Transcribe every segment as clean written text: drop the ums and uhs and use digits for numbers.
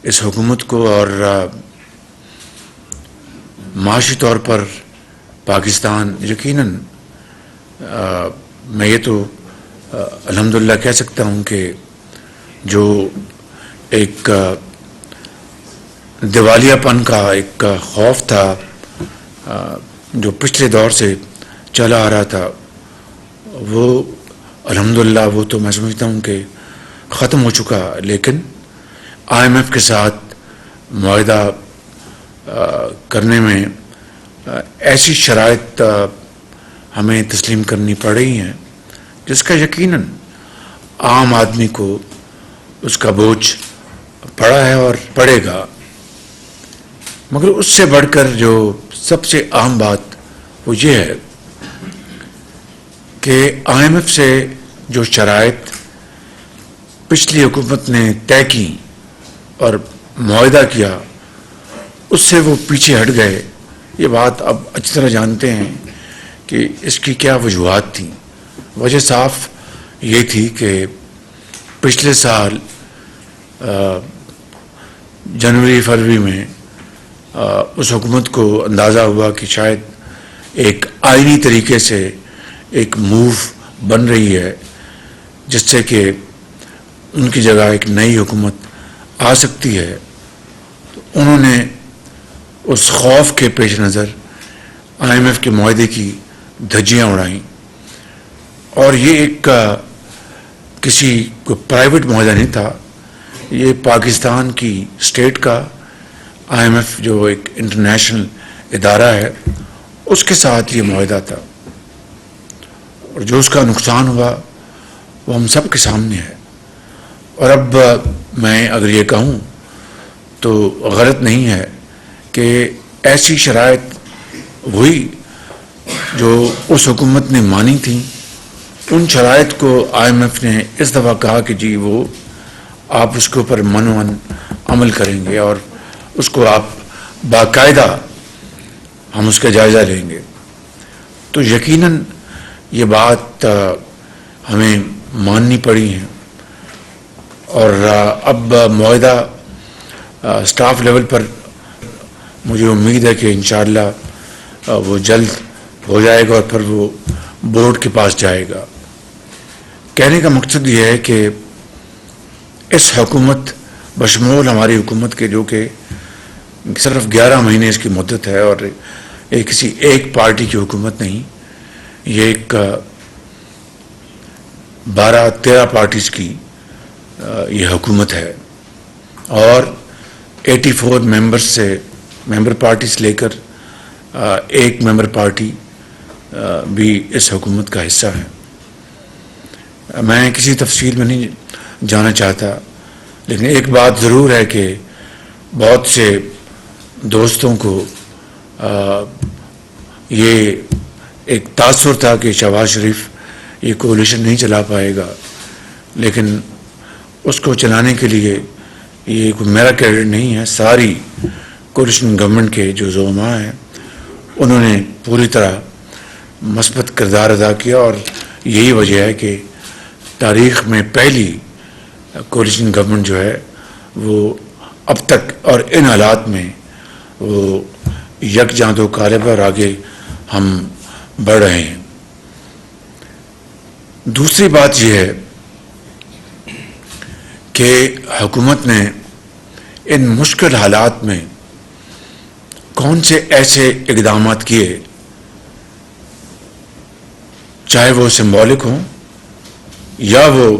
اس حکومت کو اور معاشی طور پر پاکستان یقیناً میں یہ تو الحمدللہ کہہ سکتا ہوں کہ جو ایک دیوالیہ پن کا ایک خوف تھا جو پچھلے دور سے چلا آ رہا تھا، وہ الحمدللہ وہ تو میں سمجھتا ہوں کہ ختم ہو چکا. لیکن IMF کے ساتھ معاہدہ کرنے میں ایسی شرائط ہمیں تسلیم کرنی پڑ رہی ہیں جس کا یقیناً عام آدمی کو اس کا بوجھ پڑا ہے اور پڑے گا. مگر اس سے بڑھ کر جو سب سے اہم بات وہ یہ ہے کہ IMF سے جو شرائط پچھلی حکومت نے طے کی اور معاہدہ کیا، اس سے وہ پیچھے ہٹ گئے. یہ بات اب اچھی طرح جانتے ہیں کہ اس کی کیا وجوہات تھیں. وجہ صاف یہ تھی کہ پچھلے سال جنوری فروری میں اس حکومت کو اندازہ ہوا کہ شاید ایک آئینی طریقے سے ایک موو بن رہی ہے جس سے کہ ان کی جگہ ایک نئی حکومت آ سکتی ہے. تو انہوں نے اس خوف کے پیش نظر IMF کے معاہدے کی دھجیاں اڑائیں، اور یہ ایک کسی کوئی پرائیویٹ معاہدہ نہیں تھا، یہ پاکستان کی اسٹیٹ کا IMF جو ایک انٹرنیشنل ادارہ ہے اس کے ساتھ یہ معاہدہ تھا. اور جو اس کا نقصان ہوا وہ ہم سب کے سامنے ہے. اور اب میں اگر یہ کہوں تو غلط نہیں ہے کہ ایسی شرائط وہی جو اس حکومت نے مانی تھیں، ان شرائط کو IMF نے اس دفعہ کہا کہ جی وہ آپ اس کے اوپر من عمل کریں گے اور اس کو آپ باقاعدہ ہم اس کا جائزہ لیں گے. تو یقیناً یہ بات ہمیں ماننی پڑی ہے. اور اب معاہدہ اسٹاف لیول پر مجھے امید ہے کہ انشاءاللہ وہ جلد ہو جائے گا اور پھر وہ بورڈ کے پاس جائے گا. کہنے کا مقصد یہ ہے کہ اس حکومت بشمول ہماری حکومت کے جو کہ صرف 11 مہینے اس کی مدت ہے اور کسی ایک پارٹی کی حکومت نہیں، یہ ایک 12-13 پارٹیز کی یہ حکومت ہے. اور 84 ممبرز سے ممبر پارٹی سے لے کر ایک ممبر پارٹی بھی اس حکومت کا حصہ ہے. میں کسی تفصیل میں نہیں جانا چاہتا، لیکن ایک بات ضرور ہے کہ بہت سے دوستوں کو یہ ایک تاثر تھا کہ شہباز شریف یہ کولیشن نہیں چلا پائے گا، لیکن اس کو چلانے کے لیے یہ کوئی میرا کریڈٹ نہیں ہے، ساری کولیشن گورنمنٹ کے جو زعماء ہیں انہوں نے پوری طرح مثبت کردار ادا کیا. اور یہی وجہ ہے کہ تاریخ میں پہلی کولیشن گورنمنٹ جو ہے وہ اب تک اور ان حالات میں وہ یکجاں دو کالے پر آگے ہم بڑھ رہے ہیں. دوسری بات یہ ہے کہ حکومت نے ان مشکل حالات میں کون سے ایسے اقدامات کیے، چاہے وہ سمبولک ہوں یا وہ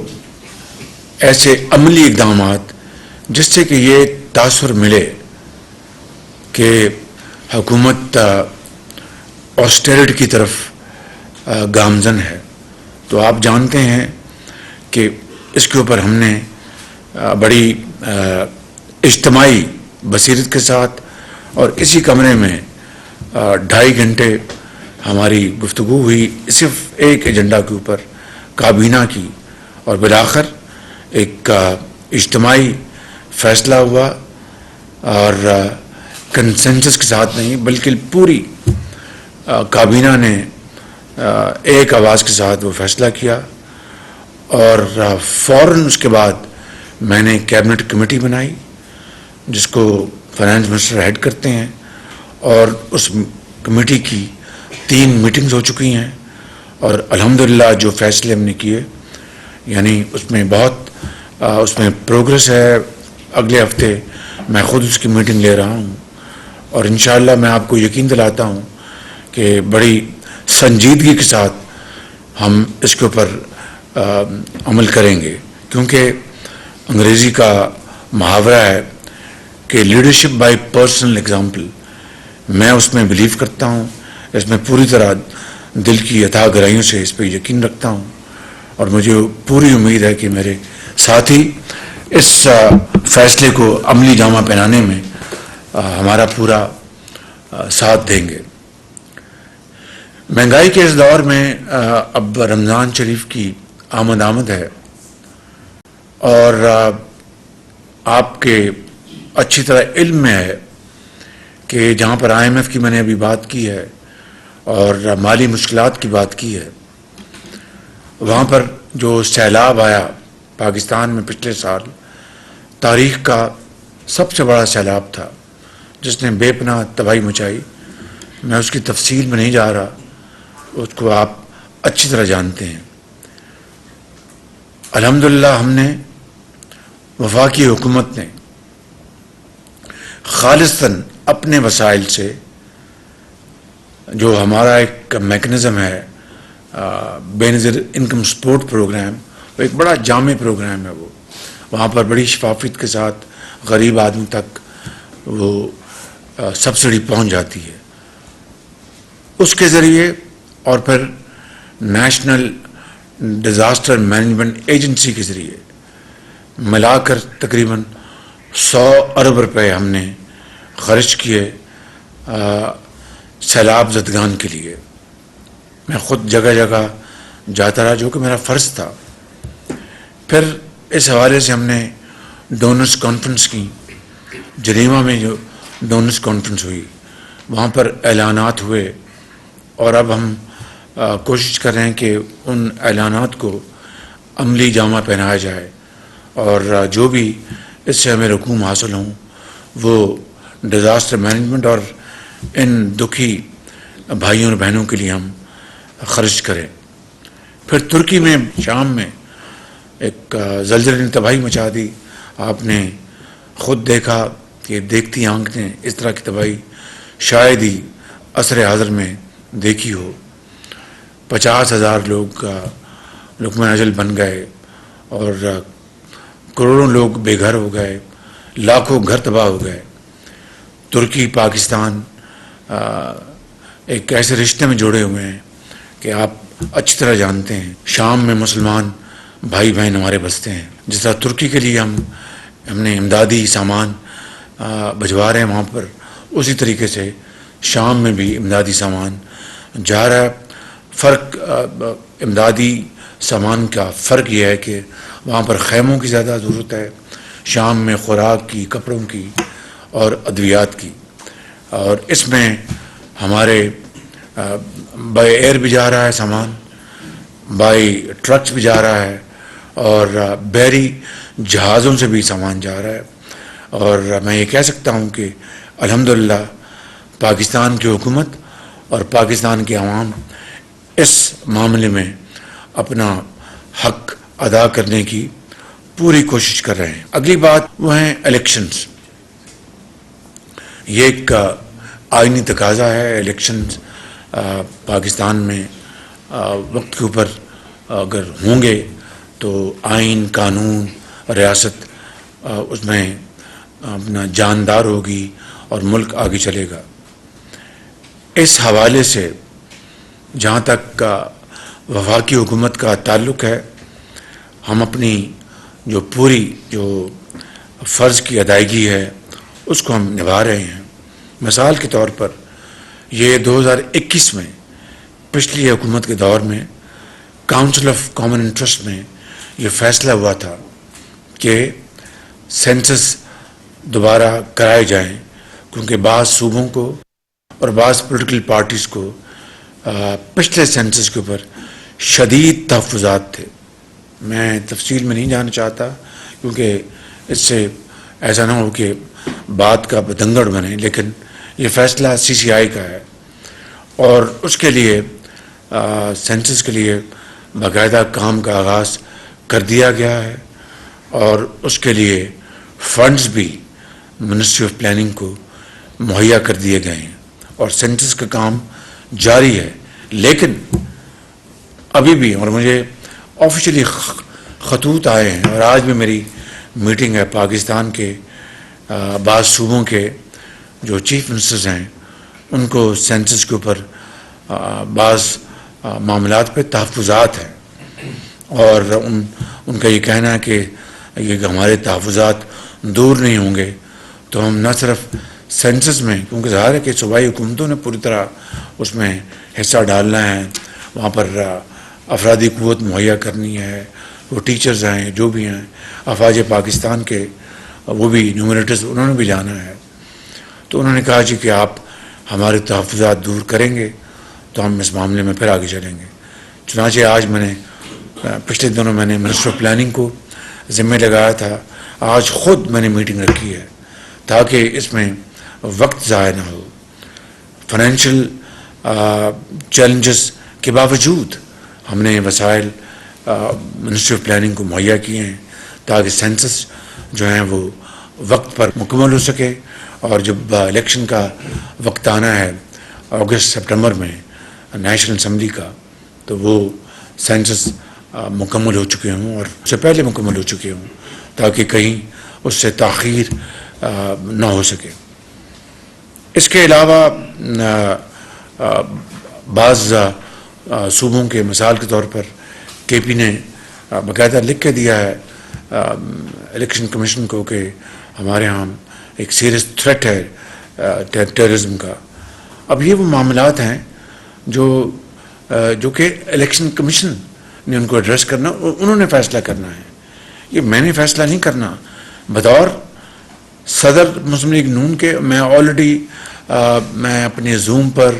ایسے عملی اقدامات جس سے کہ یہ تاثر ملے کہ حکومت آسٹیرٹی کی طرف گامزن ہے. تو آپ جانتے ہیں کہ اس کے اوپر ہم نے بڑی اجتماعی بصیرت کے ساتھ اور اسی کمرے میں 2.5 گھنٹے ہماری گفتگو ہوئی صرف ایک ایجنڈا کے اوپر، کابینہ کی، اور بالآخر ایک اجتماعی فیصلہ ہوا اور کنسنسس کے ساتھ نہیں بلکہ پوری کابینہ نے ایک آواز کے ساتھ وہ فیصلہ کیا. اور فوراً اس کے بعد میں نے کیبنٹ کمیٹی بنائی جس کو فائنانس منسٹر ہیڈ کرتے ہیں، اور اس کمیٹی کی 3 میٹنگز ہو چکی ہیں، اور الحمدللہ جو فیصلے ہم نے کیے، یعنی اس میں بہت اس میں پروگرس ہے. اگلے ہفتے میں خود اس کی میٹنگ لے رہا ہوں، اور انشاءاللہ میں آپ کو یقین دلاتا ہوں کہ بڑی سنجیدگی کے ساتھ ہم اس کے اوپر عمل کریں گے، کیونکہ انگریزی کا محاورہ ہے کہ لیڈرشپ بائی پرسنل ایگزامپل. میں اس میں بلیو کرتا ہوں، اس میں پوری طرح دل کی اتھاہ گہرائیوں سے اس پہ یقین رکھتا ہوں، اور مجھے پوری امید ہے کہ میرے ساتھی اس فیصلے کو عملی جامہ پہنانے میں ہمارا پورا ساتھ دیں گے. مہنگائی کے اس دور میں اب رمضان شریف کی آمد ہے، اور آپ کے اچھی طرح علم میں ہے کہ جہاں پر IMF کی میں نے ابھی بات کی ہے اور مالی مشکلات کی بات کی ہے، وہاں پر جو سیلاب آیا پاکستان میں پچھلے سال، تاریخ کا سب سے بڑا سیلاب تھا جس نے بے پناہ تباہی مچائی. میں اس کی تفصیل میں نہیں جا رہا، اس کو آپ اچھی طرح جانتے ہیں. الحمدللہ ہم نے، وفاقی حکومت نے خالصتاً اپنے وسائل سے، جو ہمارا ایک میکنزم ہے بے نظیر انکم سپورٹ پروگرام، وہ ایک بڑا جامع پروگرام ہے. وہاں پر بڑی شفافیت کے ساتھ غریب آدمی تک وہ سبسڈی پہنچ جاتی ہے. اس کے ذریعے، اور پھر نیشنل ڈیزاسٹر مینجمنٹ ایجنسی کے ذریعے ملا کر تقریباً 100 ارب روپے ہم نے خرچ کیے سیلاب زدگان کے لیے. میں خود جگہ جگہ جاتا رہا، جو کہ میرا فرض تھا. پھر اس حوالے سے ہم نے ڈونرز کانفرنس کی، جنیوا میں جو ڈونرز کانفرنس ہوئی، وہاں پر اعلانات ہوئے، اور اب ہم کوشش کر رہے ہیں کہ ان اعلانات کو عملی جامہ پہنایا جائے، اور جو بھی اس سے ہمیں رقوم حاصل ہوں وہ ڈیزاسٹر مینجمنٹ اور ان دکھی بھائیوں اور بہنوں کے لیے ہم خرچ کریں. پھر ترکی میں شام میں ایک زلزلے نے تباہی مچا دی. آپ نے خود دیکھا کہ دیکھتی آنکھ نے اس طرح کی تباہی شاید ہی عصر حاضر میں دیکھی ہو. 50,000 لوگ لقمہ اجل بن گئے، اور کروڑوں لوگ بے گھر ہو گئے، لاکھوں گھر تباہ ہو گئے. ترکی پاکستان ایک ایسے رشتے میں جڑے ہوئے ہیں کہ آپ اچھی طرح جانتے ہیں. شام میں مسلمان بھائی بہن ہمارے بستے ہیں. جس طرح ترکی کے لیے ہم نے امدادی سامان بھجوا رہے ہیں وہاں پر، اسی طریقے سے شام میں بھی امدادی سامان جا رہا ہے. فرق امدادی سامان کا فرق یہ ہے کہ وہاں پر خیموں کی زیادہ ضرورت ہے، شام میں خوراک کی، کپڑوں کی اور ادویات کی. اور اس میں ہمارے بائی ایئر بھی جا رہا ہے سامان، بائی ٹرکس بھی جا رہا ہے، اور بحری جہازوں سے بھی سامان جا رہا ہے. اور میں یہ کہہ سکتا ہوں کہ الحمدللہ پاکستان کی حکومت اور پاکستان کے عوام اس معاملے میں اپنا حق ادا کرنے کی پوری کوشش کر رہے ہیں. اگلی بات وہ ہیں الیکشنز. یہ ایک آئینی تقاضا ہے. الیکشنز پاکستان میں وقت کے اوپر اگر ہوں گے تو آئین، قانون، ریاست اس میں اپنا جاندار ہوگی اور ملک آگے چلے گا. اس حوالے سے جہاں تک وفاقی حکومت کا تعلق ہے، ہم اپنی جو پوری جو فرض کی ادائیگی ہے اس کو ہم نبھا رہے ہیں. مثال کے طور پر یہ 2021 میں پچھلی حکومت کے دور میں کاؤنسل آف کامن انٹرسٹ میں یہ فیصلہ ہوا تھا کہ سینسس دوبارہ کرائے جائیں، کیونکہ بعض صوبوں کو اور بعض پولیٹیکل پارٹیز کو پچھلے سینسس کے اوپر شدید تحفظات تھے. میں تفصیل میں نہیں جانا چاہتا، کیونکہ اس سے ایسا نہ ہو کہ بات کا بتنگڑ بنے، لیکن یہ فیصلہ CCI کا ہے اور اس کے لیے سینسس کے لیے باقاعدہ کام کا آغاز کر دیا گیا ہے اور اس کے لیے فنڈز بھی منسٹری آف پلاننگ کو مہیا کر دیے گئے ہیں اور سینسس کا کام جاری ہے. لیکن ابھی بھی، اور مجھے آفیشلی خطوط آئے ہیں اور آج بھی میری میٹنگ ہے پاکستان کے بعض صوبوں کے جو چیف منسٹرز ہیں، ان کو سینسس کے اوپر بعض معاملات پہ تحفظات ہیں اور ان کا یہ کہنا ہے کہ یہ ہمارے تحفظات دور نہیں ہوں گے تو ہم نہ صرف سینسس میں، کیونکہ ظاہر ہے کہ صوبائی حکومتوں نے پوری طرح اس میں حصہ ڈالنا ہے، وہاں پر افرادی قوت مہیا کرنی ہے، وہ ٹیچرز ہیں جو بھی ہیں، افواج پاکستان کے وہ بھی نیومریٹرز انہوں نے بھی جانا ہے. تو انہوں نے کہا جی کہ آپ ہمارے تحفظات دور کریں گے تو ہم اس معاملے میں پھر آگے چلیں گے. چنانچہ آج میں نے پچھلے دنوں میں نے منسٹر آف پلاننگ کو ذمہ لگایا تھا، آج خود میں نے میٹنگ رکھی ہے تاکہ اس میں وقت ضائع نہ ہو. فائنینشیل چیلنجز کے باوجود ہم نے وسائل منسٹری آف پلاننگ کو مہیا کیے ہیں تاکہ سینسس جو ہیں وہ وقت پر مکمل ہو سکے اور جب الیکشن کا وقت آنا ہے اگست سپٹمبر میں نیشنل اسمبلی کا تو وہ سینسس مکمل ہو چکے ہوں اور اس سے پہلے مکمل ہو چکے ہوں تاکہ کہیں اس سے تاخیر نہ ہو سکے. اس کے علاوہ بعض صوبوں کے مثال کے طور پر KP نے باقاعدہ لکھ کے دیا ہے الیکشن کمیشن کو کہ ہمارے ہاں ایک سیریس تھریٹ ہے ٹیررزم کا. اب یہ وہ معاملات ہیں جو کہ الیکشن کمیشن نے ان کو ایڈریس کرنا، انہوں نے فیصلہ کرنا ہے. یہ میں نے فیصلہ نہیں کرنا. بطور صدر مسلم لیگ نون کے میں آلریڈی میں اپنے زوم پر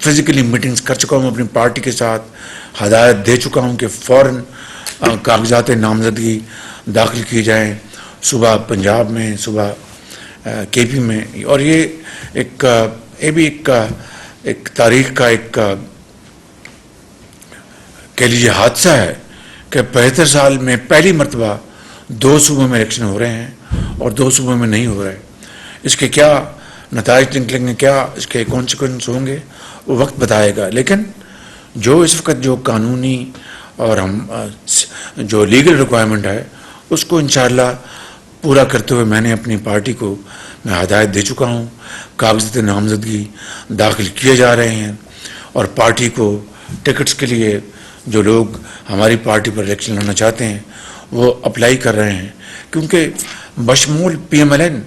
فزیکلی میٹنگز کر چکا ہوں، اپنی پارٹی کے ساتھ ہدایت دے چکا ہوں کہ فوراً کاغذات نامزدگی داخل کی جائیں، صبح پنجاب میں، صبح KP میں. اور یہ بھی ایک تاریخ کا ایک کہہ لیجیے حادثہ ہے کہ 75 سال میں پہلی مرتبہ 2 صوبوں میں الیکشن ہو رہے ہیں اور 2 صوبوں میں نہیں ہو رہے. اس کے کیا نتائج نکلیں گے، کیا اس کے کانسیکوینس ہوں گے، وہ وقت بتائے گا. لیکن جو اس وقت جو قانونی اور ہم جو لیگل ریکوائرمنٹ ہے اس کو انشاءاللہ پورا کرتے ہوئے میں نے اپنی پارٹی کو میں ہدایت دے چکا ہوں. کاغذات نامزدگی داخل کیے جا رہے ہیں اور پارٹی کو ٹکٹس کے لیے جو لوگ ہماری پارٹی پر الیکشن لڑنا چاہتے ہیں وہ اپلائی کر رہے ہیں، کیونکہ بشمول PMLN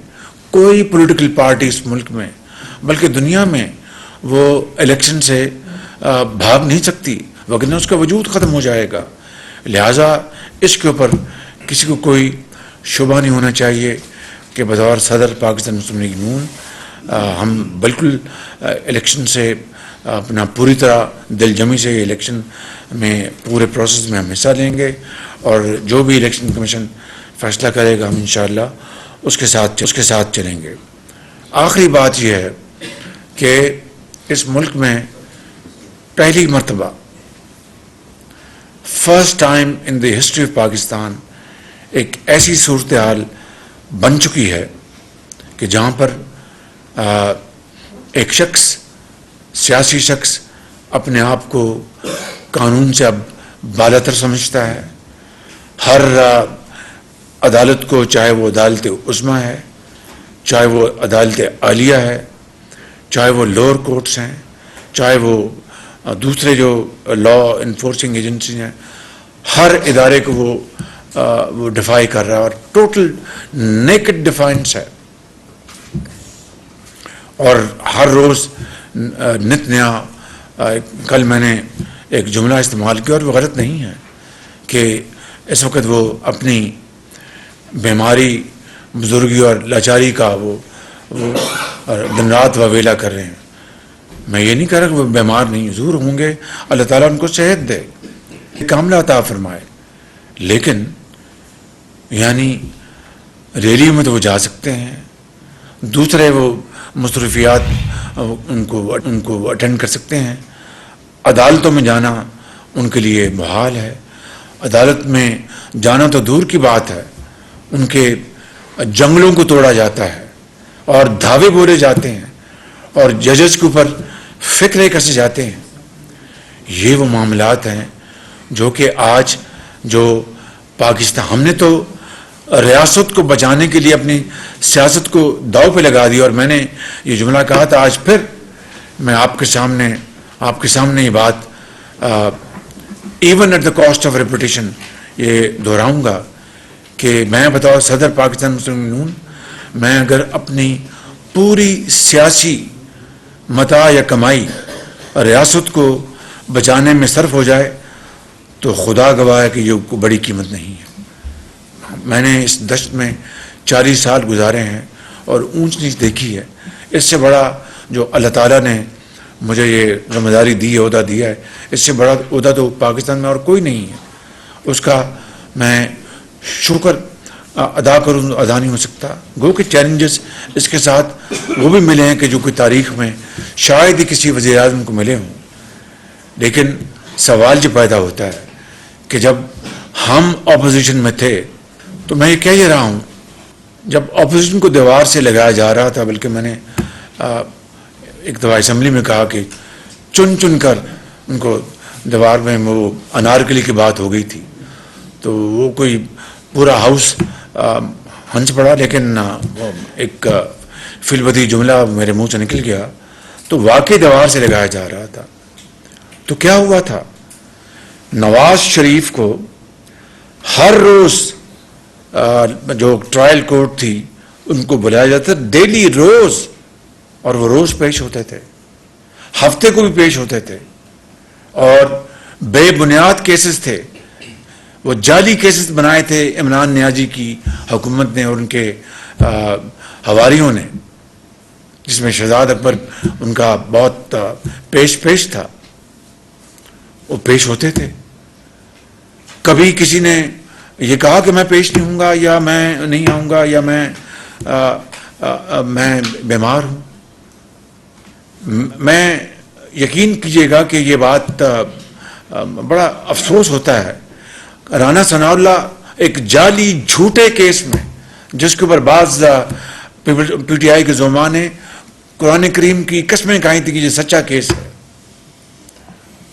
کوئی پولیٹیکل پارٹی اس ملک میں بلکہ دنیا میں وہ الیکشن سے بھاگ نہیں سکتی، وگرنہ اس کا وجود ختم ہو جائے گا. لہٰذا اس کے اوپر کسی کو کوئی شبہ نہیں ہونا چاہیے کہ بطور صدر پاکستان مسلم لیگ نون ہم بالکل الیکشن سے اپنا پوری طرح دل جمی سے الیکشن میں پورے پروسیس میں ہم حصہ لیں گے اور جو بھی الیکشن کمیشن فیصلہ کرے گا ہم انشاءاللہ اس کے ساتھ چلیں گے. آخری بات یہ ہے کہ اس ملک میں پہلی مرتبہ first time in the history of Pakistan ایک ایسی صورتحال بن چکی ہے کہ جہاں پر ایک شخص، سیاسی شخص اپنے آپ کو قانون سے اب بالاتر سمجھتا ہے. ہر عدالت کو، چاہے وہ عدالت عظمیٰ ہے، چاہے وہ عدالت عالیہ ہے، چاہے وہ لوور کورٹس ہیں، چاہے وہ دوسرے جو لا انفورسنگ ایجنسی ہیں، ہر ادارے کو وہ ڈیفائی کر رہا ہے اور ٹوٹل نیکڈ ڈیفائنس ہے. اور ہر روز نت نیا. کل میں نے ایک جملہ استعمال کیا اور وہ غلط نہیں ہے کہ اس وقت وہ اپنی بیماری، بزرگی اور لاچاری کا وہ دن رات واویلا کر رہے ہیں. میں یہ نہیں کہہ رہا کہ وہ بیمار نہیں، ضرور ہوں گے، اللہ تعالیٰ ان کو صحت دے، کاملہ عطا فرمائے. لیکن یعنی ریلیوں میں تو وہ جا سکتے ہیں, دوسرے وہ مصروفیات ان کو اٹینڈ کر سکتے ہیں. عدالتوں میں جانا ان کے لیے محال ہے. عدالت میں جانا تو دور کی بات ہے, ان کے جنگلوں کو توڑا جاتا ہے اور دھاوے بولے جاتے ہیں اور ججز کے اوپر فکرے کسے جاتے ہیں. یہ وہ معاملات ہیں جو کہ آج جو پاکستان, ہم نے تو ریاست کو بچانے کے لیے اپنی سیاست کو داؤ پہ لگا دی, اور میں نے یہ جملہ کہا تھا, آج پھر میں آپ کے سامنے یہ بات even at the cost of reputation یہ دہراؤں گا کہ میں بطور صدر پاکستان مسلم لیگ نون, میں اگر اپنی پوری سیاسی متاع یا کمائی ریاست کو بچانے میں صرف ہو جائے تو خدا گواہ ہے کہ یہ کوئی بڑی قیمت نہیں ہے. میں نے اس دشت میں 40 سال گزارے ہیں اور اونچ نیچ دیکھی ہے. اس سے بڑا جو اللہ تعالیٰ نے مجھے یہ ذمہ داری دی ہے, عہدہ دیا ہے, اس سے بڑا عہدہ تو پاکستان میں اور کوئی نہیں ہے. اس کا میں شکر ادا کروں ادا نہیں ہو سکتا. گو کہ چیلنجز اس کے ساتھ وہ بھی ملے ہیں کہ جو کہ تاریخ میں شاید ہی کسی وزیر اعظم کو ملے ہوں. لیکن سوال جو پیدا ہوتا ہے کہ جب ہم اپوزیشن میں تھے, تو میں یہ کہہ ہی رہا ہوں, جب اپوزیشن کو دیوار سے لگایا جا رہا تھا, بلکہ میں نے ایک دفعہ اسمبلی میں کہا کہ چن کر ان کو دیوار میں وہ انارکلی کی بات ہو گئی تھی, تو وہ کوئی پورا ہاؤس ہنس پڑا, لیکن ایک فی البدیہہ جملہ میرے منہ سے نکل گیا. تو واقعی دیوار سے لگایا جا رہا تھا. تو کیا ہوا تھا, نواز شریف کو ہر روز جو ٹرائل کورٹ تھی ان کو بلایا جاتا تھا, ڈیلی روز, اور وہ روز پیش ہوتے تھے, ہفتے کو بھی پیش ہوتے تھے, اور بے بنیاد کیسز تھے. وہ جعلی کیسز بنائے تھے عمران نیازی کی حکومت نے اور ان کے حواریوں نے, جس میں شہزاد اکبر ان کا بہت پیش تھا. وہ پیش ہوتے تھے. کبھی کسی نے یہ کہا کہ میں پیش نہیں ہوں گا, یا میں نہیں آؤں گا, یا میں بیمار ہوں. میں یقین کیجئے گا کہ یہ بات بڑا افسوس ہوتا ہے. رانا ثناء اللہ ایک جعلی جھوٹے کیس میں, جس کے اوپر بعض پی ٹی آئی کے زعماء نے قرآن کریم کی قسمیں کھائی تھی کہ یہ سچا کیس ہے,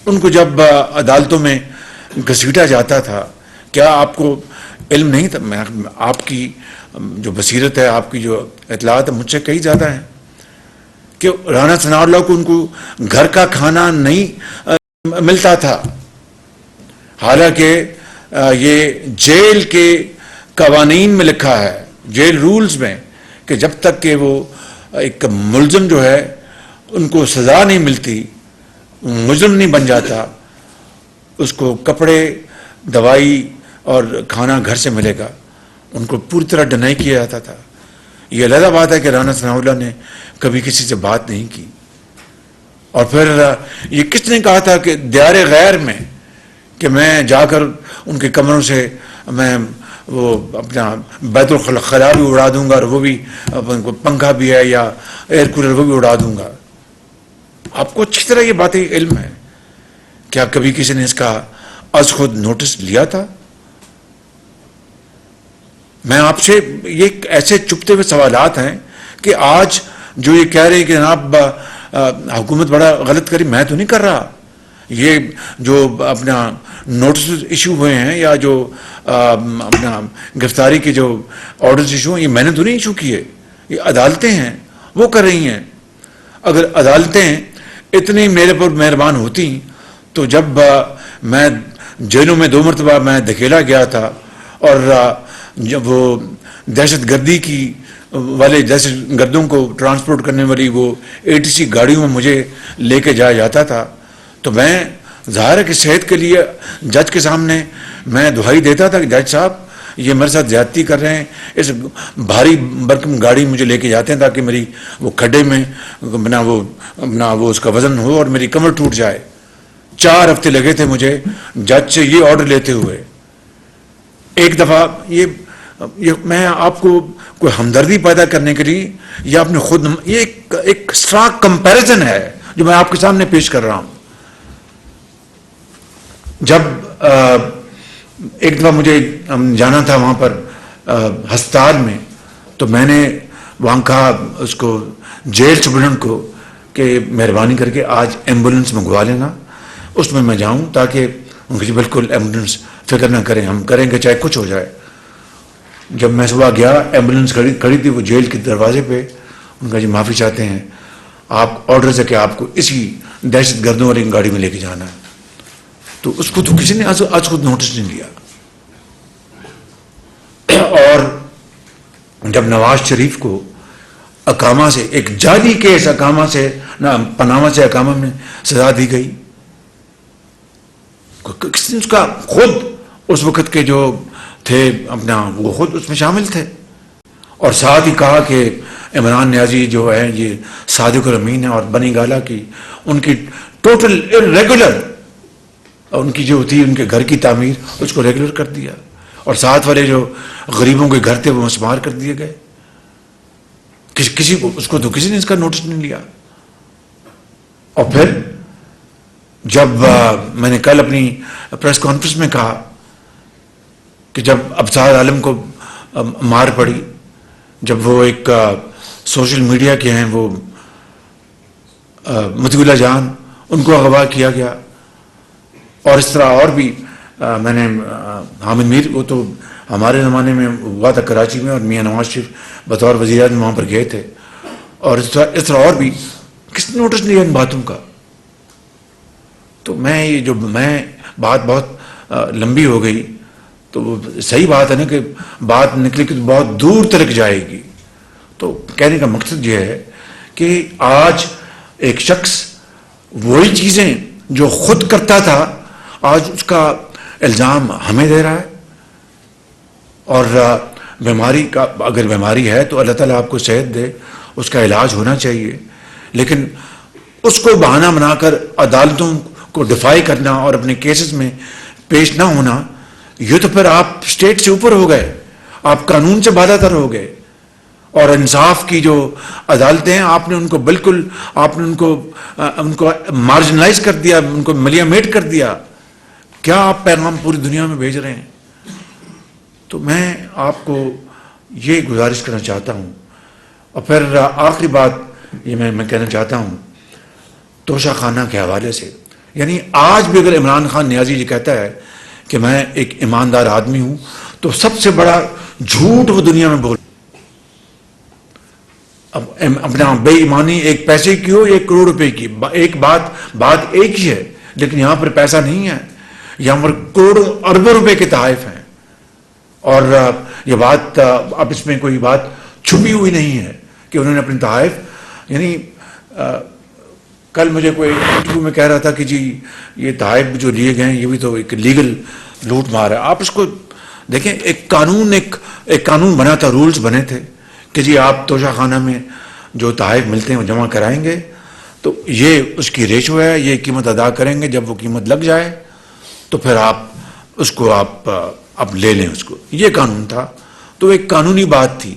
ان کو جب عدالتوں میں گھسیٹا جاتا تھا, کیا آپ کو علم نہیں تھا؟ آپ کی جو بصیرت ہے, آپ کی جو اطلاعات مجھ سے کئی زیادہ ہیں, کہ رانا ثناء اللہ کو ان کو گھر کا کھانا نہیں ملتا تھا, حالانکہ یہ جیل کے قوانین میں لکھا ہے, جیل رولز میں, کہ جب تک کہ وہ ایک ملزم جو ہے ان کو سزا نہیں ملتی, مجرم نہیں بن جاتا, اس کو کپڑے, دوائی اور کھانا گھر سے ملے گا. ان کو پوری طرح ڈینائی کیا جاتا تھا. یہ علیحدہ بات ہے کہ رانا ثناء اللہ نے کبھی کسی سے بات نہیں کی. اور پھر یہ کس نے کہا تھا کہ دیار غیر میں کہ میں جا کر ان کے کمروں سے میں وہ اپنا بیت الخلاء بھی اڑا دوں گا, اور وہ بھی پنکھا بھی ہے یا ایئر کولر وہ بھی اڑا دوں گا. آپ کو اچھی طرح یہ باتیں علم ہے. کیا کبھی کسی نے اس کا از خود نوٹس لیا تھا؟ میں آپ سے یہ ایسے چپتے ہوئے سوالات ہیں کہ آج جو یہ کہہ رہے ہیں کہ جناب حکومت بڑا غلط کری, میں تو نہیں کر رہا. یہ جو اپنا نوٹس ایشو ہوئے ہیں یا جو اپنا گرفتاری کے جو آرڈرز ایشو ہیں, یہ میں نے تو نہیں ایشو کیے, یہ عدالتیں ہیں وہ کر رہی ہیں. اگر عدالتیں اتنی میرے پر مہربان ہوتی تو جب میں جیلوں میں 2 مرتبہ میں دھکیلا گیا تھا, اور جب وہ دہشت گردی کی والے دہشت گردوں کو ٹرانسپورٹ کرنے والی وہ ATC گاڑیوں میں مجھے لے کے جایا جاتا تھا, تو میں ظاہر ہے کہ صحت کے لیے جج کے سامنے میں دہائی دیتا تھا کہ جج صاحب یہ میرے ساتھ زیادتی کر رہے ہیں, اس بھاری برکم گاڑی مجھے لے کے جاتے ہیں تاکہ میری وہ کھڈے میں بنا وہ اس کا وزن ہو اور میری کمر ٹوٹ جائے. 4 ہفتے لگے تھے مجھے جج سے یہ آرڈر لیتے ہوئے. ایک دفعہ یہ یہ میں آپ کو کوئی ہمدردی پیدا کرنے کے لیے یا اپنے خود یہ ایک اسٹراک کمپیریزن ہے جو میں آپ کے سامنے پیش کر رہا ہوں. جب ایک دفعہ مجھے جانا تھا وہاں پر ہسپتال میں, تو میں نے وہاں کہا اس کو جیل سپرنٹنڈنٹ کو کہ مہربانی کر کے آج ایمبولینس منگوا لینا, اس میں جاؤں, تاکہ ان کی بالکل ایمبولینس فکر نہ کریں, ہم کریں گے چاہے کچھ ہو جائے. جب میں صبح گیا, ایمبولینس کھڑی تھی وہ جیل کے دروازے پہ. ان کا جی معافی چاہتے ہیں, آپ آرڈر سے کہ آپ کو اسی دہشت گردوں والی گاڑی میں لے کے جانا ہے. تو اس کو تو کسی نے آج خود نوٹس نہیں لیا. اور جب نواز شریف کو اقامہ سے, ایک جعلی کیس اقامہ سے, پاناما سے اقامہ میں سزا دی گئی, کس نے اس کا خود اس وقت کے جو تھے اپنا وہ خود اس میں شامل تھے. اور ساتھ ہی کہا کہ عمران نیازی جو ہے یہ صادق الامین ہے, اور بنی گالا کی ان کی ٹوٹل ریگولر ان کی جو تھی ان کے گھر کی تعمیر اس کو ریگولر کر دیا, اور ساتھ والے جو غریبوں کے گھر تھے وہ مسمار کر دیے گئے. کسی کو اس کو تو کسی نے اس کا نوٹس نہیں لیا. اور پھر جب میں نے کل اپنی پریس کانفرنس میں کہا کہ جب ابصار عالم کو مار پڑی, جب وہ ایک سوشل میڈیا کے ہیں وہ مطیع جان, ان کو اغوا کیا گیا, اور اس طرح اور بھی میں نے حامد میر, وہ تو ہمارے زمانے میں ہوا تھا کراچی میں, اور میاں نواز شریف بطور وزیر اعظم وہاں پر گئے تھے, اور اس طرح اور بھی کس نے نوٹس لیا ان باتوں کا. تو میں یہ جو میں بات بہت لمبی ہو گئی, تو وہ صحیح بات ہے نا کہ بات نکلے کہ بہت دور تلک جائے گی. تو کہنے کا مقصد یہ ہے کہ آج ایک شخص وہی چیزیں جو خود کرتا تھا آج اس کا الزام ہمیں دے رہا ہے. اور بیماری کا اگر بیماری ہے تو اللہ تعالیٰ آپ کو صحت دے, اس کا علاج ہونا چاہیے, لیکن اس کو بہانہ بنا کر عدالتوں کو ڈیفائی کرنا اور اپنے کیسز میں پیش نہ ہونا, یہ تو پھر آپ اسٹیٹ سے اوپر ہو گئے, آپ قانون سے بالا تر ہو گئے. اور انصاف کی جو عدالتیں ہیں آپ نے ان کو بالکل آپ نے ان کو مارجنلائز کر دیا, ان کو ملیامیٹ کر دیا. کیا آپ پیغام پوری دنیا میں بھیج رہے ہیں؟ تو میں آپ کو یہ گزارش کرنا چاہتا ہوں. اور پھر آخری بات یہ میں کہنا چاہتا ہوں توشہ خانہ کے حوالے سے. یعنی آج بھی اگر عمران خان نیازی یہ کہتا ہے کہ میں ایک ایماندار آدمی ہوں, تو سب سے بڑا جھوٹ وہ دنیا میں بول. اب اپنا بے ایمانی ایک پیسے کی ہو یا 1 کروڑ روپے کی, ایک بات ایک ہی ہے, لیکن یہاں پر پیسہ نہیں ہے, یہاں پر کروڑوں اربوں روپے کے تحائف ہیں. اور یہ بات اب اس میں کوئی بات چھپی ہوئی نہیں ہے کہ انہوں نے اپنے تحائف, یعنی کل مجھے کوئی انٹرویو میں کہہ رہا تھا کہ جی یہ تحائف جو لیے گئے ہیں یہ بھی تو ایک لیگل لوٹ مار ہے. آپ اس کو دیکھیں, ایک قانون بنا تھا, رولز بنے تھے کہ جی آپ توشہ خانہ میں جو تحائف ملتے ہیں وہ جمع کرائیں گے, تو یہ اس کی ریشو ہے, یہ قیمت ادا کریں گے, جب وہ قیمت لگ جائے تو پھر آپ اس کو آپ لے لیں اس کو. یہ قانون تھا. تو ایک قانونی بات تھی.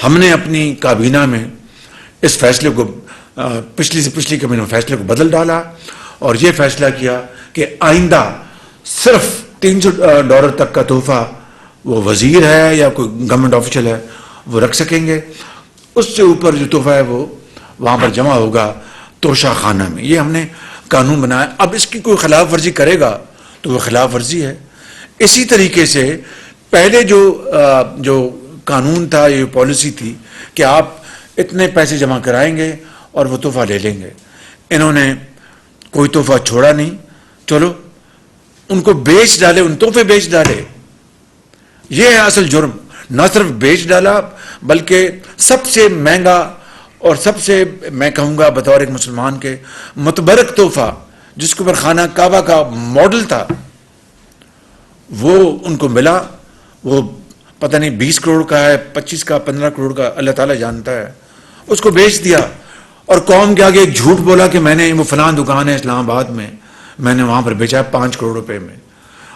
ہم نے اپنی کابینہ میں اس فیصلے کو پچھلی سے پچھلی کابینہ میں فیصلے کو بدل ڈالا, اور یہ فیصلہ کیا کہ آئندہ صرف $300 تک کا تحفہ وہ وزیر ہے یا کوئی گورنمنٹ آفیشل ہے وہ رکھ سکیں گے, اس سے اوپر جو تحفہ ہے وہ وہاں پر جمع ہوگا توشہ خانہ میں. یہ ہم نے قانون بنایا. اب اس کی کوئی خلاف ورزی کرے گا تو وہ خلاف ورزی ہے. اسی طریقے سے پہلے جو قانون تھا, یہ پالیسی تھی کہ آپ اتنے پیسے جمع کرائیں گے اور وہ تحفہ لے لیں گے. انہوں نے کوئی تحفہ چھوڑا نہیں, چلو ان کو بیچ ڈالے, ان تحفے بیچ ڈالے. یہ ہے اصل جرم. نہ صرف بیچ ڈالا بلکہ سب سے مہنگا اور سب سے میں کہوں گا بطور ایک مسلمان کے متبرک تحفہ جس کے اوپر خانہ کعبہ کا ماڈل تھا وہ ان کو ملا. وہ پتہ نہیں 20 کروڑ کا ہے, 25 کا, 15 کروڑ کا, اللہ تعالیٰ جانتا ہے. اس کو بیچ دیا اور قوم کے آگے ایک جھوٹ بولا کہ میں نے وہ فلاں دکان ہے اسلام آباد میں نے وہاں پر بیچا 5 کروڑ روپے میں.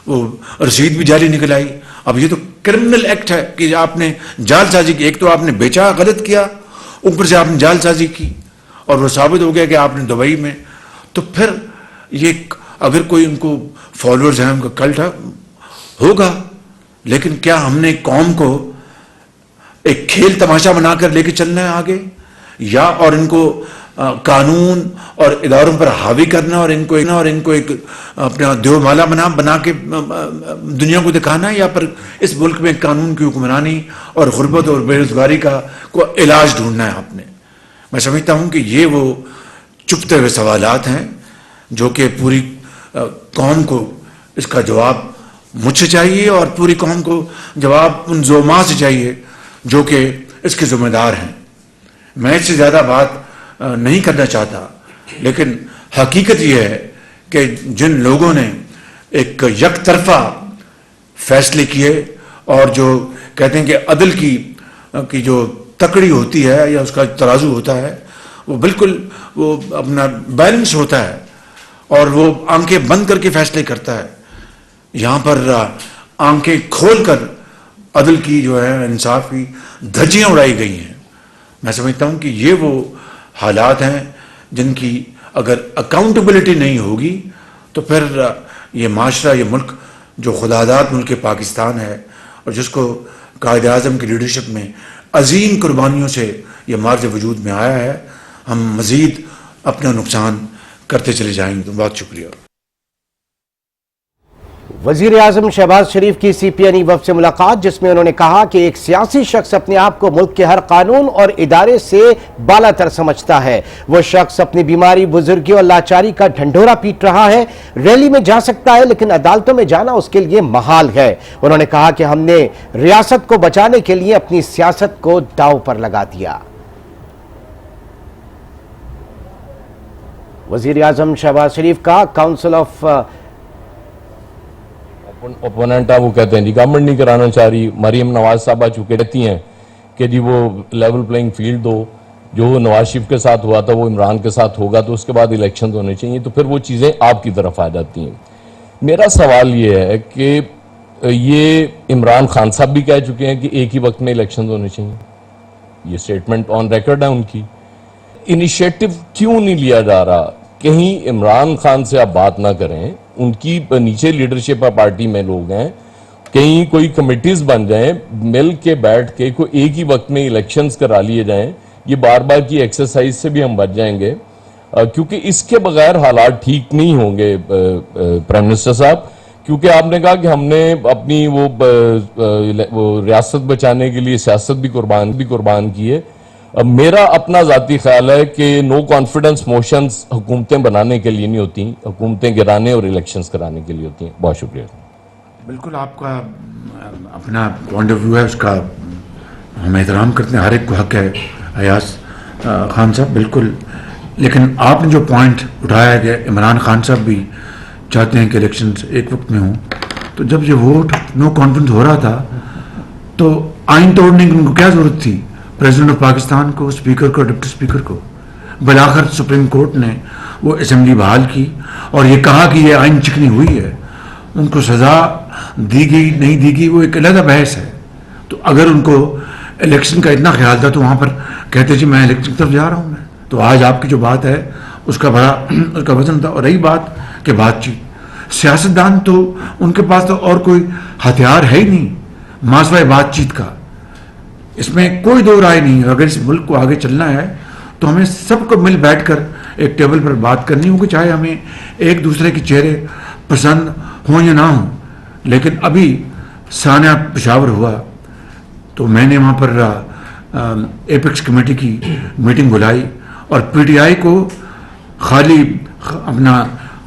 وہ رسید بھی جعلی نکل آئی. اب یہ تو کرمنل ایکٹ ہے کہ آپ نے جال سازی کی. ایک تو آپ نے بیچا غلط کیا, اوپر سے آپ نے جال سازی کی اور وہ ثابت ہو گیا کہ آپ نے دبئی میں. تو پھر یہ اگر کوئی ان کو فالوورز ہیں, ان کا کلٹ ہوگا, لیکن کیا ہم نے قوم کو ایک کھیل تماشا بنا کر لے کے چلنا ہے آگے, یا اور ان کو قانون اور اداروں پر حاوی کرنا اور ان کو ایک اپنا دیو مالا بنا کے دنیا کو دکھانا ہے, یا پھر اس ملک میں قانون کی حکمرانی اور غربت اور بے روزگاری کا کوئی علاج ڈھونڈنا ہے آپ نے. میں سمجھتا ہوں کہ یہ وہ چھپتے ہوئے سوالات ہیں جو کہ پوری قوم کو اس کا جواب مجھ سے چاہیے, اور پوری قوم کو جواب ان زعماء سے چاہیے جو کہ اس کے ذمہ دار ہیں. میں اس سے زیادہ بات نہیں کرنا چاہتا, لیکن حقیقت یہ ہے کہ جن لوگوں نے ایک یک طرفہ فیصلے کیے اور جو کہتے ہیں کہ عدل کی جو تکڑی ہوتی ہے یا اس کا ترازو ہوتا ہے وہ بالکل وہ اپنا بیلنس ہوتا ہے اور وہ آنکھیں بند کر کے فیصلے کرتا ہے. یہاں پر آنکھیں کھول کر عدل کی جو ہے انصاف کی دھجیاں اڑائی گئی ہیں. میں سمجھتا ہوں کہ یہ وہ حالات ہیں جن کی اگر اکاؤنٹیبلٹی نہیں ہوگی تو پھر یہ معاشرہ, یہ ملک جو خداداد ملک پاکستان ہے اور جس کو قائد اعظم کی لیڈرشپ میں عظیم قربانیوں سے یہ مارج وجود میں آیا ہے, ہم مزید اپنا نقصان کرتے چلے جائیں گے. تو بہت شکریہ. وزیر اعظم شہباز شریف کی سی پی این ای وفد سے ملاقات, جس میں انہوں نے کہا کہ ایک سیاسی شخص اپنے آپ کو ملک کے ہر قانون اور ادارے سے بالا تر سمجھتا ہے. وہ شخص اپنی بیماری, بزرگی اور لاچاری کا ڈھنڈورا پیٹ رہا ہے. ریلی میں جا سکتا ہے لیکن عدالتوں میں جانا اس کے لیے محال ہے. انہوں نے کہا کہ ہم نے ریاست کو بچانے کے لیے اپنی سیاست کو داؤ پر لگا دیا. وزیر اعظم شہباز شریف کا کاؤنسل آف اپوننٹ ہے, وہ کہتے ہیں جی گورنمنٹ نہیں کرانا چاہ رہی. مریم نواز صاحبہ چونکہ رہتی ہیں کہ جی وہ لیول پلینگ فیلڈ ہو, جو نواز شریف کے ساتھ ہوا تھا وہ عمران کے ساتھ ہوگا, تو اس کے بعد الیکشن ہونے چاہیے, تو پھر وہ چیزیں آپ کی طرف آ جاتی ہیں. میرا سوال یہ ہے کہ یہ عمران خان صاحب بھی کہہ چکے ہیں کہ ایک ہی وقت میں الیکشن ہونے چاہیے, یہ سٹیٹمنٹ آن ریکارڈ ہے ان کی. انیشیٹو کیوں نہیں لیا جا رہا؟ کہیں عمران خان سے آپ بات نہ کریں, ان کی نیچے لیڈرشپ پارٹی میں لوگ ہیں, کہیں کوئی کمیٹیز بن جائیں, مل کے بیٹھ کے کوئی ایک ہی وقت میں الیکشنز کرا لیے جائیں. یہ بار بار کی ایکسرسائز سے بھی ہم بچ جائیں گے, کیونکہ اس کے بغیر حالات ٹھیک نہیں ہوں گے پرائم منسٹر صاحب. کیونکہ آپ نے کہا کہ ہم نے اپنی وہ ریاست بچانے کے لیے سیاست بھی قربان کی ہے. میرا اپنا ذاتی خیال ہے کہ نو کانفیڈنس موشنز حکومتیں بنانے کے لیے نہیں ہوتی, حکومتیں گرانے اور الیکشنز کرانے کے لیے ہوتی ہیں. بہت شکریہ. بالکل آپ کا اپنا پوائنٹ آف ویو ہے, اس کا ہم احترام کرتے ہیں, ہر ایک کو حق ہے. ایاز خان صاحب بالکل, لیکن آپ نے جو پوائنٹ اٹھایا ہے کہ عمران خان صاحب بھی چاہتے ہیں کہ الیکشنز ایک وقت میں ہوں, تو جب یہ ووٹ نو کانفیڈنس ہو رہا تھا تو آئین توڑنے کی ان کو کیا ضرورت تھی؟ پریزیڈنٹ آف پاکستان کو, اسپیکر کو, ڈپٹی اسپیکر کو. بالآخر سپریم کورٹ نے وہ اسمبلی بحال کی اور یہ کہا کہ یہ آئین چکنی ہوئی ہے. ان کو سزا دی گئی نہیں دی گئی وہ ایک علیحدہ بحث ہے. تو اگر ان کو الیکشن کا اتنا خیال تھا تو وہاں پر کہتے جی میں الیکشن کی طرف جا رہا ہوں میں. تو آج آپ کی جو بات ہے اس کا بڑا اس کا وزن تھا. اور رہی بات کہ بات چیت, سیاستدان تو ان کے پاس تو اور کوئی ہتھیار ہے ہی نہیں ماسوائے بات چیت کا, اس میں کوئی دو رائے نہیں ہے. اگر اس ملک کو آگے چلنا ہے تو ہمیں سب کو مل بیٹھ کر ایک ٹیبل پر بات کرنی ہوگی, چاہے ہمیں ایک دوسرے کے چہرے پسند ہوں یا نہ ہوں. لیکن ابھی سانحہ پشاور ہوا تو میں نے وہاں پر ایپیکس کمیٹی کی میٹنگ بلائی اور پی ٹی آئی کو خالی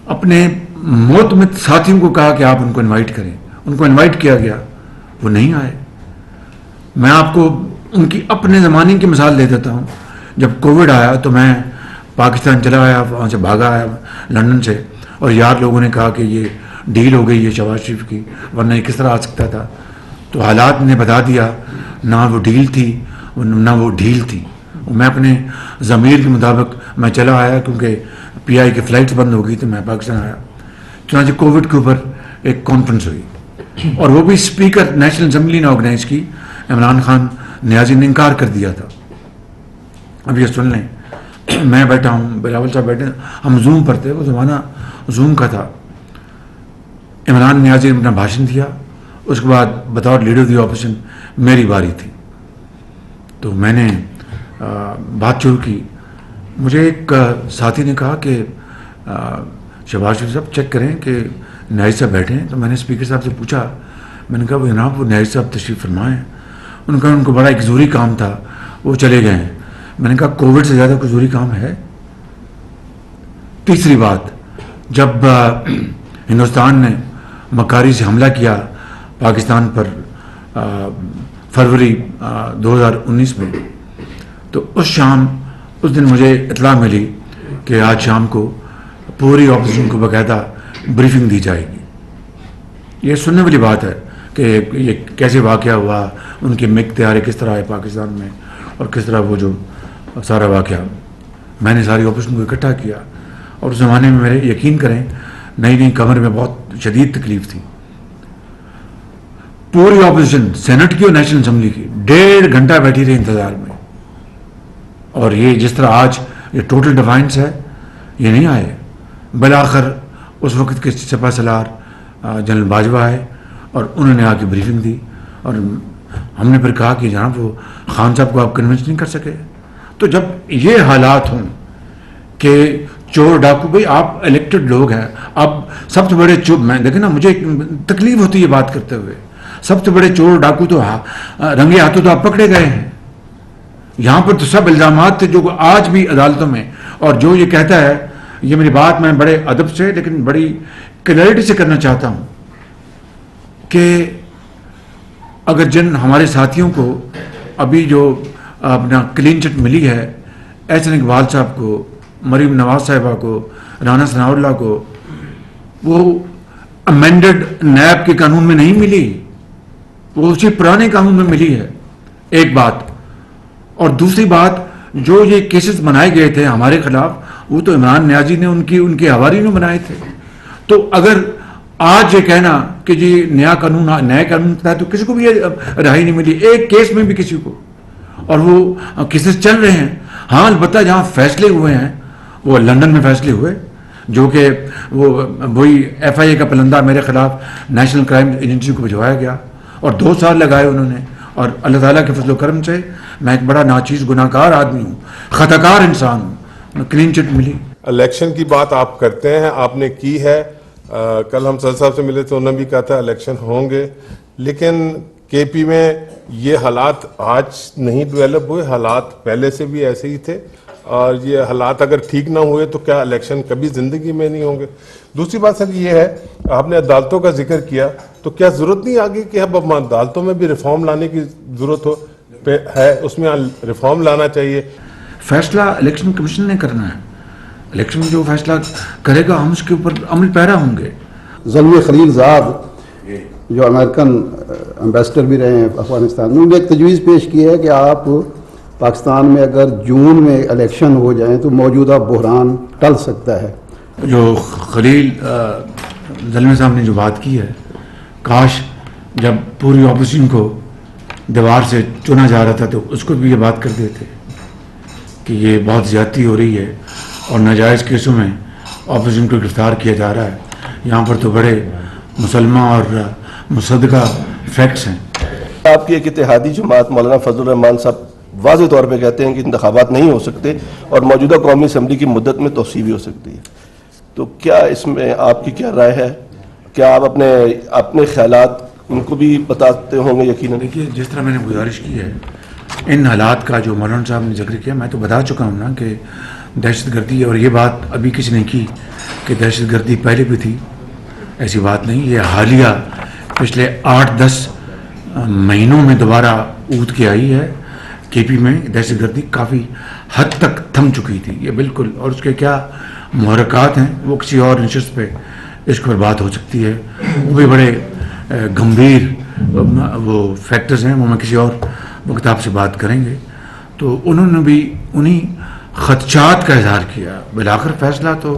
اپنے معتمد ساتھیوں کو کہا کہ آپ ان کو انوائٹ کریں. ان کو انوائٹ کیا گیا, وہ نہیں آئے. میں آپ کو ان کی اپنے زمانے کی مثال دے دیتا ہوں. جب کووڈ آیا تو میں پاکستان چلا آیا, وہاں سے بھاگا آیا لندن سے, اور یار لوگوں نے کہا کہ یہ ڈیل ہو گئی ہے شہباز شریف کی, ورنہ یہ کس طرح آ سکتا تھا. تو حالات نے بتا دیا نہ وہ ڈیل تھی نہ وہ ڈھیل تھی. میں اپنے ضمیر کے مطابق میں چلا آیا, کیونکہ پی آئی کی فلائٹس بند ہو گئی تو میں پاکستان آیا. چنانچہ کووڈ کے اوپر ایک کانفرنس ہوئی. اور وہ بھی اسپیکر نیشنل اسمبلی نے آرگنائز کی. عمران خان نیازی نے انکار کر دیا تھا. اب یہ سن لیں, میں بیٹھا ہوں, بلاول صاحب بیٹھے, ہم زوم پر تھے, وہ زمانہ زوم کا تھا. عمران نیازی نے اپنا بھاشن دیا, اس کے بعد بطور لیڈر دی اپوزیشن میری باری تھی. تو میں نے بات شروع کی. مجھے ایک ساتھی نے کہا کہ شہباز شریف صاحب چیک کریں کہ نیازی صاحب بیٹھے ہیں. تو میں نے اسپیکر صاحب سے پوچھا, میں نے کہا وہ جناب وہ نیازی صاحب تشریف فرمائے ہیں. انہوں نے کہا ان کو بڑا ایک ضروری کام تھا, وہ چلے گئے ہیں. میں نے کہا کووڈ سے زیادہ کوئی ضروری کام ہے؟ تیسری بات, جب ہندوستان نے مکاری سے حملہ کیا پاکستان پر فروری 2019 میں, تو اس دن مجھے اطلاع ملی کہ آج شام کو پوری اپوزیشن کو باقاعدہ بریفنگ دی جائے گی. یہ سننے والی بات ہے کہ یہ کیسے واقعہ ہوا, ان کے مگ طیارے کس طرح آئے پاکستان میں, اور کس طرح وہ جو سارا واقعہ. میں نے ساری اپوزیشن کو اکٹھا کیا, اور اس زمانے میں میرے یقین کریں نئی کمر میں بہت شدید تکلیف تھی. پوری اپوزیشن سینٹ کی اور نیشنل اسمبلی کی 1.5 گھنٹہ بیٹھی رہی انتظار میں. اور یہ جس طرح آج یہ ٹوٹل ڈیفائنس ہے, یہ نہیں آئے. بالآخر اس وقت کے سپہ سالار جنرل باجوہ آئے اور انہوں نے آ کے بریفنگ دی, اور ہم نے پھر کہا کہ جناب وہ خان صاحب کو آپ کنونس نہیں کر سکے. تو جب یہ حالات ہوں کہ چور ڈاکو, بھائی آپ الیکٹڈ لوگ ہیں, اب سب سے بڑے چور, میں دیکھیں نا مجھے تکلیف ہوتی ہے بات کرتے ہوئے, سب سے بڑے چور ڈاکو تو رنگے ہاتھوں تو آپ پکڑے گئے ہیں. یہاں پر تو سب الزامات تھے جو آج بھی عدالتوں میں, اور جو یہ کہتا ہے, یہ میری بات میں بڑے ادب سے لیکن بڑی کلیئرٹی سے کرنا چاہتا ہوں کہ اگر جن ہمارے ساتھیوں کو ابھی جو اپنا کلین چٹ ملی ہے, احسن اقبال صاحب کو, مریم نواز صاحبہ کو, رانا ثناء اللہ کو, وہ امینڈڈ نیب کے قانون میں نہیں ملی, وہ اسی پرانے قانون میں ملی ہے. ایک بات. اور دوسری بات, جو یہ کیسز بنائے گئے تھے ہمارے خلاف, وہ تو عمران نیازی نے ان کے حواری نے بنائے تھے. تو اگر آج یہ کہنا کہ جی نئے قانون تھا تو کسی کو بھی رہائی نہیں ملی, ایک کیس میں بھی کسی کو, اور وہ کیسز چل رہے ہیں. ہاں البتہ جہاں فیصلے ہوئے ہیں وہ لندن میں فیصلے ہوئے, جو کہ وہی ایف آئی اے کا پلندہ میرے خلاف نیشنل کرائم ایجنسی کو بھجوایا گیا, اور 2 سال لگائے انہوں نے. اور اللہ تعالیٰ کے فضل و کرم سے میں ایک بڑا ناچیز گناہ کار آدمی ہوں, خطا کار انسان ہوں, کلین چٹ ملی. الیکشن کی بات آپ کرتے ہیں, آپ نے کی ہے. کل ہم صدر صاحب سے ملے تو انہوں نے بھی کہا تھا الیکشن ہوں گے, لیکن کے پی میں یہ حالات آج نہیں ڈیولپ ہوئے, حالات پہلے سے بھی ایسے ہی تھے, اور یہ حالات اگر ٹھیک نہ ہوئے تو کیا الیکشن کبھی زندگی میں نہیں ہوں گے. دوسری بات سر یہ ہے, آپ نے عدالتوں کا ذکر کیا, تو کیا ضرورت نہیں آگی کہ اب عدالتوں میں بھی ریفارم لانے کی ضرورت ہے, اس میں ریفارم لانا چاہیے. فیصلہ الیکشن کمیشن نے کرنا ہے, الیکشن جو فیصلہ کرے گا ہم اس کے اوپر عمل پیرا ہوں گے. زلمی خلیل زاد جو امریکن امبیسڈر بھی رہے ہیں افغانستان میں, انہوں نے ایک تجویز پیش کی ہے کہ آپ پاکستان میں اگر جون میں الیکشن ہو جائیں تو موجودہ بحران ٹل سکتا ہے. جو خلیل زلمی صاحب نے جو بات کی ہے, کاش جب پوری اپوزیشن کو دیوار سے چنا جا رہا تھا تو اس کو بھی یہ بات کر دیتے کہ یہ بہت زیادتی ہو رہی ہے اور ناجائز کیسوں میں اپوزیشن کو گرفتار کیا جا رہا ہے. یہاں پر تو بڑے مسلمہ اور مصدقہ فیکٹس ہیں. آپ کی ایک اتحادی جماعت مولانا فضل الرحمان صاحب واضح طور پہ کہتے ہیں کہ انتخابات نہیں ہو سکتے اور موجودہ قومی اسمبلی کی مدت میں توسیع بھی ہو سکتی ہے, تو کیا اس میں آپ کی کیا رائے ہے؟ کیا آپ اپنے خیالات ان کو بھی بتاتے ہوں گے؟ یقیناً دیکھیے, جس طرح میں نے گزارش کی ہے, ان حالات کا جو مولانا صاحب نے ذکر کیا, میں تو بتا چکا ہوں نا کہ دہشت گردی, اور یہ بات ابھی کسی نے کی کہ دہشت گردی پہلے بھی تھی, ایسی بات نہیں. یہ حالیہ پچھلے 8-10 مہینوں میں دوبارہ اود کے آئی ہے. کے پی میں دہشت گردی کافی حد تک تھم چکی تھی, یہ بالکل, اور اس کے کیا محرکات ہیں وہ کسی اور نشست پہ اس پر بات ہو سکتی ہے, وہ بھی بڑے گمبھیر وہ فیکٹرز ہیں, وہ میں کسی اور وقت آپ سے بات کریں گے. تو انہوں نے بھی انہی خدشات کا اظہار کیا. بالآخر فیصلہ تو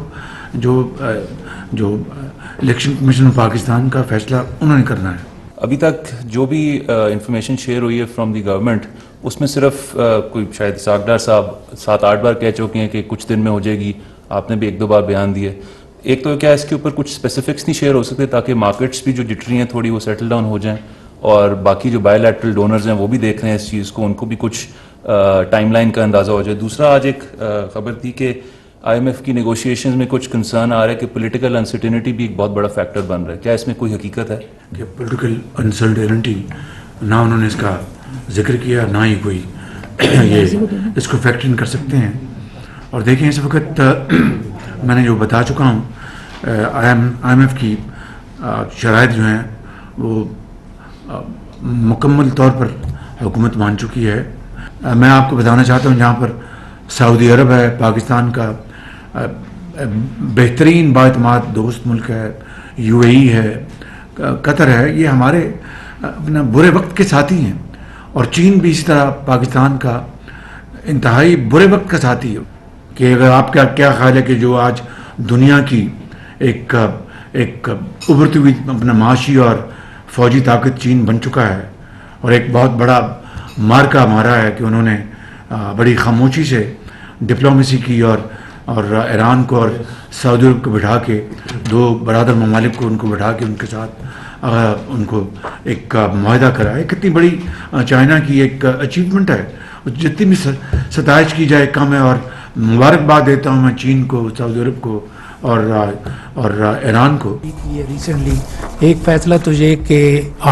جو الیکشن کمیشن پاکستان کا فیصلہ انہوں نے کرنا ہے. ابھی تک جو بھی انفارمیشن شیئر ہوئی ہے فرام دی گورنمنٹ اس میں صرف کوئی شاید اسحاق ڈار صاحب 7-8 بار کہہ چکے ہیں کہ کچھ دن میں ہو جائے گی. آپ نے بھی 1-2 بار بیان دیے. ایک تو کیا اس کے اوپر کچھ اسپیسیفکس نہیں شیئر ہو سکتے تاکہ مارکیٹس بھی جو جٹری ہیں تھوڑی وہ سیٹل ڈاؤن ہو جائیں, اور باقی جو بائی لیٹرل ڈونرز ہیں وہ بھی دیکھ رہے ہیں اس چیز کو, ان کو بھی کچھ ٹائم لائن کا اندازہ ہو جائے. دوسرا آج ایک خبر تھی کہ IMF کی نیگوشیشنز میں کچھ کنسرن آ رہا ہے کہ پولیٹیکل انسرٹینٹی بھی ایک بہت بڑا فیکٹر بن رہا ہے. کیا اس میں کوئی حقیقت ہے کہ پولیٹیکل انسرٹینٹی نہ انہوں نے اس کا ذکر کیا, نہ ہی کوئی یہ اس کو فیکٹر ان کر سکتے ہیں. اور دیکھیں اس وقت میں نے جو بتا چکا ہوں, IMF کی شرائط جو ہیں وہ مکمل طور پر حکومت مان چکی ہے. میں آپ کو بتانا چاہتا ہوں جہاں پر سعودی عرب ہے, پاکستان کا بہترین بااعتماد دوست ملک ہے, UAE ہے, قطر ہے, یہ ہمارے اپنا برے وقت کے ساتھی ہیں. اور چین بھی اسی طرح پاکستان کا انتہائی برے وقت کا ساتھی ہے. کہ اگر آپ کا کیا خیال ہے کہ جو آج دنیا کی ایک ابھرتی ہوئی اپنا معاشی اور فوجی طاقت چین بن چکا ہے, اور ایک بہت بڑا مارکا مارا ہے کہ انہوں نے بڑی خاموشی سے ڈپلومیسی کی اور ایران کو اور سعودی عرب کو بٹھا کے, 2 برادر ممالک کو ان کو بٹھا کے ان کے ساتھ ان کو ایک معاہدہ کرا ہے. کتنی بڑی چائنا کی ایک اچیومنٹ ہے, جتنی بھی ستائش کی جائے کم ہے. اور مبارکباد دیتا ہوں میں چین کو, سعودی عرب کو اور ایران کو. یہ ریسنٹلی ایک فیصلہ تو یہ کہ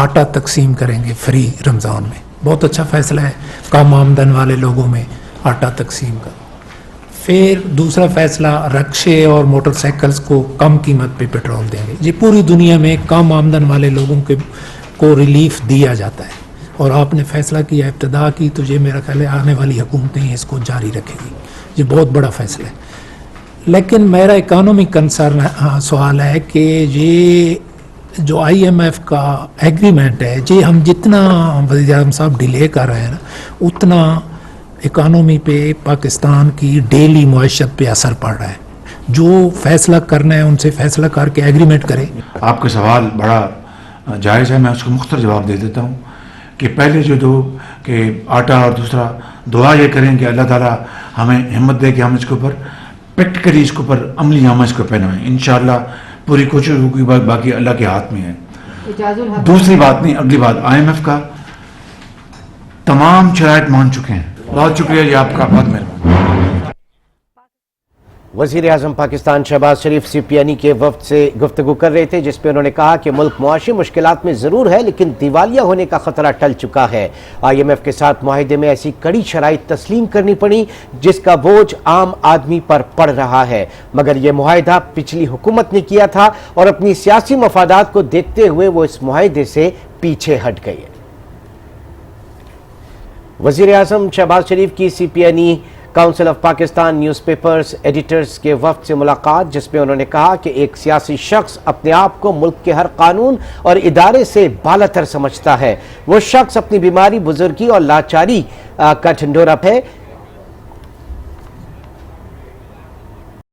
آٹا تقسیم کریں گے فری رمضان میں, بہت اچھا فیصلہ ہے کم آمدن والے لوگوں میں آٹا تقسیم کا. پھر دوسرا فیصلہ رکشے اور موٹر سائیکلز کو کم قیمت پہ پیٹرول دیں گے. یہ پوری دنیا میں کم آمدن والے لوگوں کو ریلیف دیا جاتا ہے, اور آپ نے فیصلہ کیا, ابتدا کی, تو یہ میرا خیال ہے آنے والی حکومتیں اس کو جاری رکھے گی. یہ بہت بڑا فیصلہ ہے. لیکن میرا اکانومک کنسرن سوال ہے کہ یہ جو IMF کا ایگریمنٹ ہے, یہ ہم جتنا وزیر اعظم صاحب ڈیلے کر رہے ہیں نا, اتنا اکانومی پہ پاکستان کی ڈیلی معیشت پہ اثر پڑ رہا ہے. جو فیصلہ کرنا ہے ان سے فیصلہ کر کے ایگریمنٹ کرے. آپ کا سوال بڑا جائز ہے, میں اس کو مختصر جواب دے دیتا ہوں کہ پہلے جو دو کہ آٹا, اور دوسرا دعا یہ کریں کہ اللہ تعالیٰ ہمیں ہمت دے کہ ہم اس کے اوپر پریکٹیکلی اس کے اوپر عملی ہم اس کو پہنائیں. انشاءاللہ پوری کوشش ہوگی, باقی اللہ کے ہاتھ میں ہے. دوسری بات نہیں, اگلی بات, IMF کا تمام شرائط مان چکے ہیں. بہت شکریہ جی آپ کا, بہت مہربانی. وزیر اعظم پاکستان شہباز شریف CPNE کے وفد سے گفتگو کر رہے تھے, جس پہ انہوں نے کہا کہ ملک معاشی مشکلات میں ضرور ہے لیکن دیوالیہ ہونے کا خطرہ ٹل چکا ہے. IMF کے ساتھ معاہدے میں ایسی کڑی شرائط تسلیم کرنی پڑی جس کا بوجھ عام آدمی پر پڑ رہا ہے, مگر یہ معاہدہ پچھلی حکومت نے کیا تھا اور اپنی سیاسی مفادات کو دیکھتے ہوئے وہ اس معاہدے سے پیچھے ہٹ گئی ہے. وزیر اعظم شہباز شریف کی CPNE council of Pakistan news papers editors کے وفد سے ملاقات, جس میں انہوں نے کہا کہ ایک سیاسی شخص اپنے آپ کو ملک کے ہر قانون اور ادارے سے بالاتر سمجھتا ہے. وہ شخص اپنی بیماری, بزرگی اور لاچاری کا ڈھنڈورا ہے